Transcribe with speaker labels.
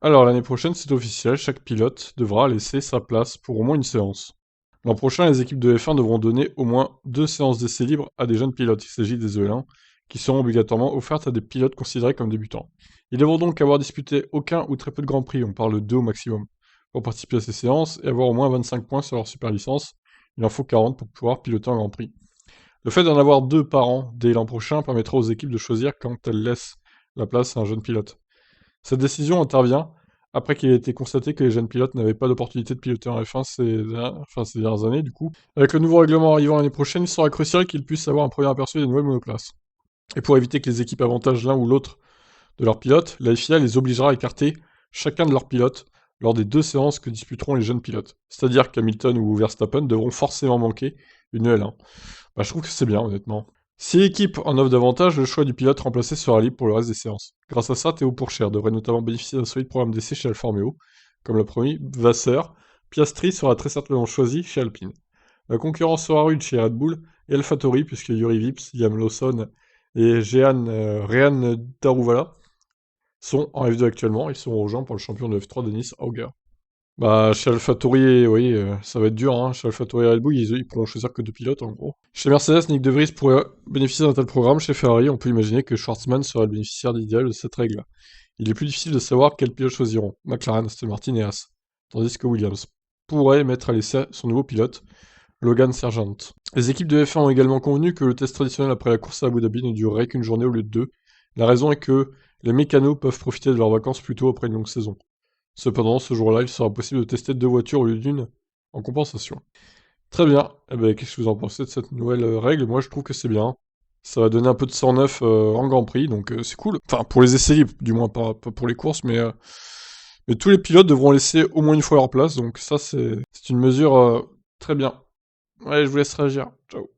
Speaker 1: Alors l'année prochaine, c'est officiel, chaque pilote devra laisser sa place pour au moins une séance. L'an prochain, les équipes de F1 devront donner au moins 2 séances d'essai libres à des jeunes pilotes. Il s'agit des EL1, qui seront obligatoirement offertes à des pilotes considérés comme débutants. Ils devront donc avoir disputé aucun ou très peu de grands prix, on parle de 2 au maximum, pour participer à ces séances et avoir au moins 25 points sur leur super licence. Il en faut 40 pour pouvoir piloter un grand prix. Le fait d'en avoir 2 par an dès l'an prochain permettra aux équipes de choisir quand elles laissent la place à un jeune pilote. Cette décision intervient après qu'il ait été constaté que les jeunes pilotes n'avaient pas d'opportunité de piloter en F1 ces dernières années, du coup. Avec le nouveau règlement arrivant l'année prochaine, il sera crucial qu'ils puissent avoir un premier aperçu des nouvelles monoplaces. Et pour éviter que les équipes avantagent l'un ou l'autre de leurs pilotes, la FIA les obligera à écarter chacun de leurs pilotes lors des 2 séances que disputeront les jeunes pilotes. C'est-à-dire qu'Hamilton ou Verstappen devront forcément manquer une L1. Bah, je trouve que c'est bien, honnêtement. Si l'équipe en offre davantage, le choix du pilote remplacé sera libre pour le reste des séances. Grâce à ça, Théo Pourchaire devrait notamment bénéficier d'un solide programme d'essai chez Alfa Romeo, comme l'a promis Vasseur. Piastri sera très certainement choisi chez Alpine. La concurrence sera rude chez Red Bull et AlphaTauri, puisque Yuri Vips, Liam Lawson et Rehan Daruvala sont en F2 actuellement. Ils seront rejoints par le champion de F3 Denis Auger. Bah, chez AlphaTauri, oui, ça va être dur, hein. Chez AlphaTauri et Red Bull, ils pourront choisir que 2 pilotes, en gros. Chez Mercedes, Nick De Vries pourrait bénéficier d'un tel programme. Chez Ferrari, on peut imaginer que Schwartzmann sera le bénéficiaire idéal de cette règle. Il est plus difficile de savoir quels pilotes choisiront. McLaren, Aston Martin et Haas. Tandis que Williams pourrait mettre à l'essai son nouveau pilote, Logan Sargent. Les équipes de F1 ont également convenu que le test traditionnel après la course à Abu Dhabi ne durerait qu'une journée au lieu de 2. La raison est que les mécanos peuvent profiter de leurs vacances plus tôt après une longue saison. Cependant, ce jour-là, il sera possible de tester 2 voitures au lieu d'une en compensation. Très bien. Eh ben, qu'est-ce que vous en pensez de cette nouvelle règle? Moi, je trouve que c'est bien. Ça va donner un peu de sang neuf en Grand Prix, donc c'est cool. Enfin, pour les essais libres, du moins pas pour les courses, mais tous les pilotes devront laisser au moins une fois leur place, donc ça, c'est une mesure très bien. Ouais, je vous laisse réagir. Ciao.